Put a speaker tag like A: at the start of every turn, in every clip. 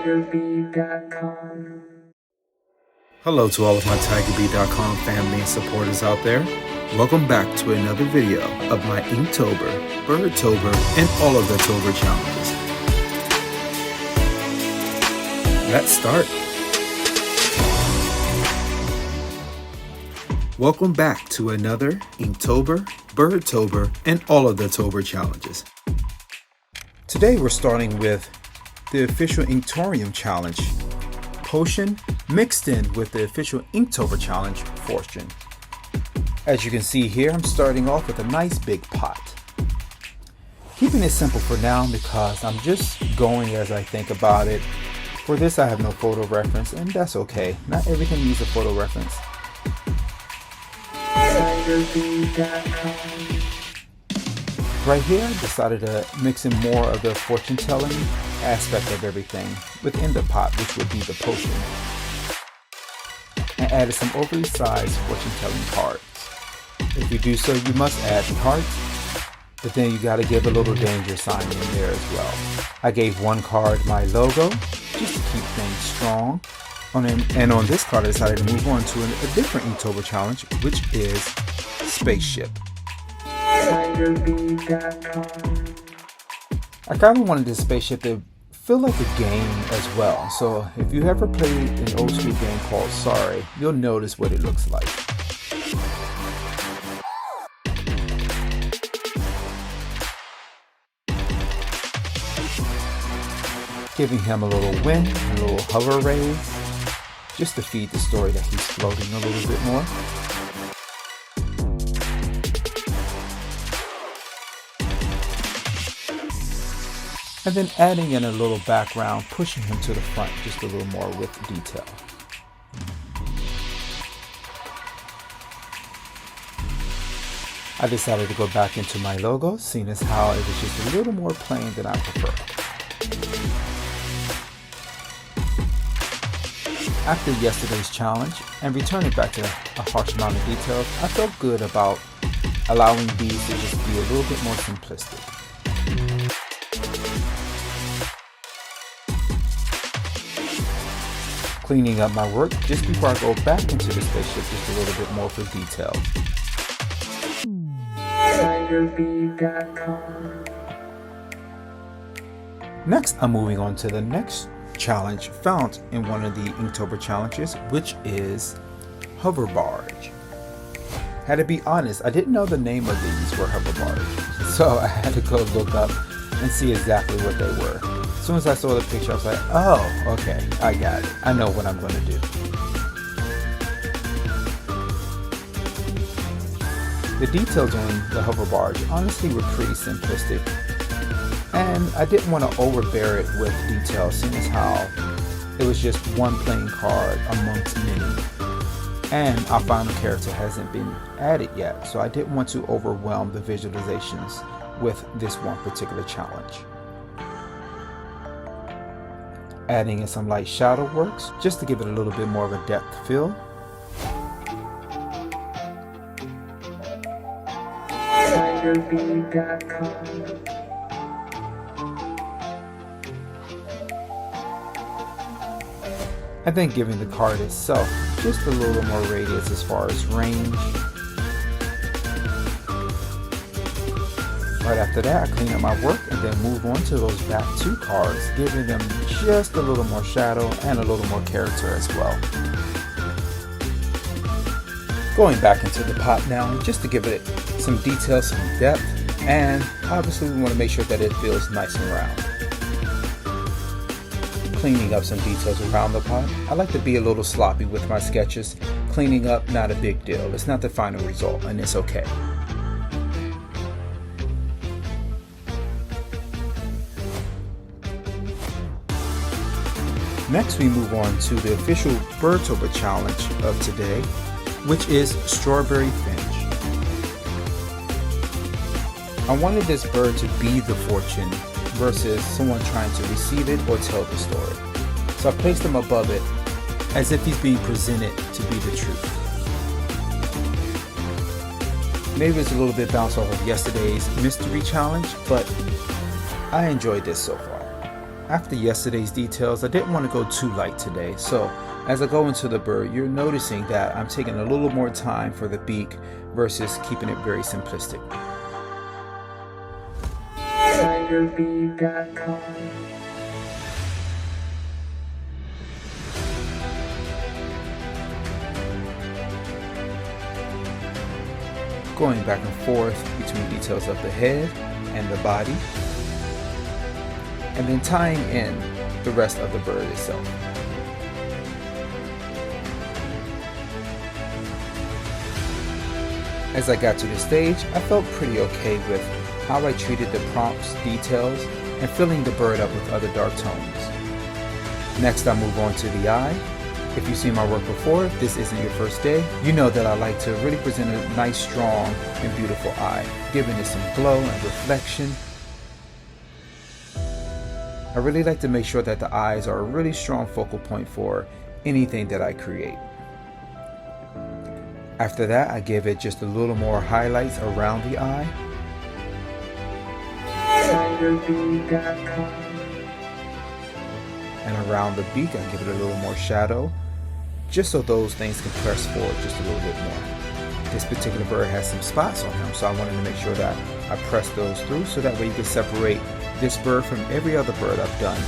A: TigerBee.com.
B: Hello to all of my TigerBee.com family and supporters out there. Welcome back to another video of my Inktober, Birdtober, and all of the Tober challenges. Let's start. Welcome back to another Inktober, Birdtober, and all of the Tober challenges. Today we're starting with the official Inktorium challenge, Potion, mixed in with the official Inktober challenge, Fortune. As you can see here, I'm starting off with a nice big pot. Keeping it simple for now because I'm just going as I think about it. For this I have no photo reference, and that's okay. Not everything needs a photo reference. Right here, I decided to mix in more of the fortune telling aspect of everything within the pot, which would be the potion, and added some overly sized fortune telling cards. If you do so, you must add the hearts, but then you got to give a little danger sign in there as well. I gave one card my logo just to keep things strong. And on this card, I decided to move on to a different Inktober challenge, which is Spaceship. I kind of wanted this spaceship to feel like a game as well. So if you ever played an old school game called Sorry, you'll notice what it looks like. Giving him a little wind, a little hover raise, just to feed the story that he's floating a little bit more. And then adding in a little background, pushing him to the front just a little more with detail. I decided to go back into my logo, seeing as how it was just a little more plain than I prefer. After yesterday's challenge and returning back to a harsh amount of details, I felt good about allowing these to just be a little bit more simplistic. Cleaning up my work just before I go back into the spaceship just a little bit more for detail.
A: TigerBee.com.
B: Next, I'm moving on to the next challenge found in one of the Inktober challenges, which is Hover Barge. Had to be honest, I didn't know the name of these were hover barge, so I had to go look up and see exactly what they were. As soon as I saw the picture, I was like, oh, okay, I got it. I know what I'm going to do. The details on the hover barge honestly were pretty simplistic, and I didn't want to overbear it with details, seeing as how it was just one playing card amongst many, and our final character hasn't been added yet, so I didn't want to overwhelm the visualizations with this one particular challenge. Adding in some light shadow works just to give it a little bit more of a depth feel.
A: TigerBee.com.
B: And then giving the card itself just a little more radius as far as range. Right after that, I clean up my work and then move on to those back two cards, giving them just a little more shadow and a little more character as well. Going back into the pot now, just to give it some detail, some depth, and obviously we want to make sure that it feels nice and round. Cleaning up some details around the pot. I like to be a little sloppy with my sketches. Cleaning up, not a big deal. It's not the final result, and it's okay. Next, we move on to the official Birdtober challenge of today, which is Strawberry Finch. I wanted this bird to be the fortune versus someone trying to receive it or tell the story. So I placed him above it as if he's being presented to be the truth. Maybe it's a little bit bounced off of yesterday's mystery challenge, but I enjoyed this so far. After yesterday's details, I didn't want to go too light today, so as I go into the bird, you're noticing that I'm taking a little more time for the beak versus keeping it very simplistic. TigerBee.com. Going back and forth between details of the head and the body, and then tying in the rest of the bird itself. As I got to the stage, I felt pretty okay with how I treated the prompts, details, and filling the bird up with other dark tones. Next, I move on to the eye. If you've seen my work before, if this isn't your first day, you know that I like to really present a nice, strong, and beautiful eye, giving it some glow and reflection. I really like to make sure that the eyes are a really strong focal point for anything that I create. After that, I give it just a little more highlights around the eye. And around the beak, I give it a little more shadow, just so those things can press forward just a little bit more. This particular bird has some spots on him, so I wanted to make sure that I press those through so that way you can separate this bird from every other bird I've done.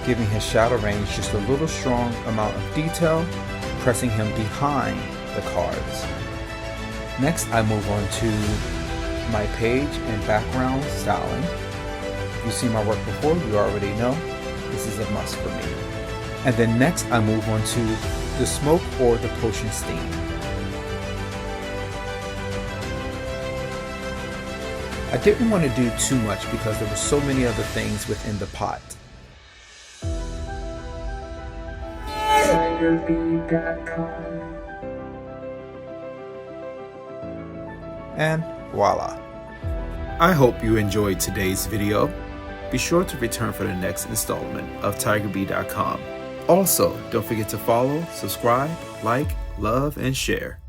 B: Giving his shadow range just a little strong amount of detail, pressing him behind the cards. Next, I move on to my page and background styling. If you've seen my work before, you already know this is a must for me. And then next, I move on to the smoke or the potion steam. I didn't want to do too much because there were so many other things within the pot. TigerBee.com. And voila. I hope you enjoyed today's video. Be sure to return for the next installment of TigerBee.com. Also, don't forget to follow, subscribe, like, love, and share.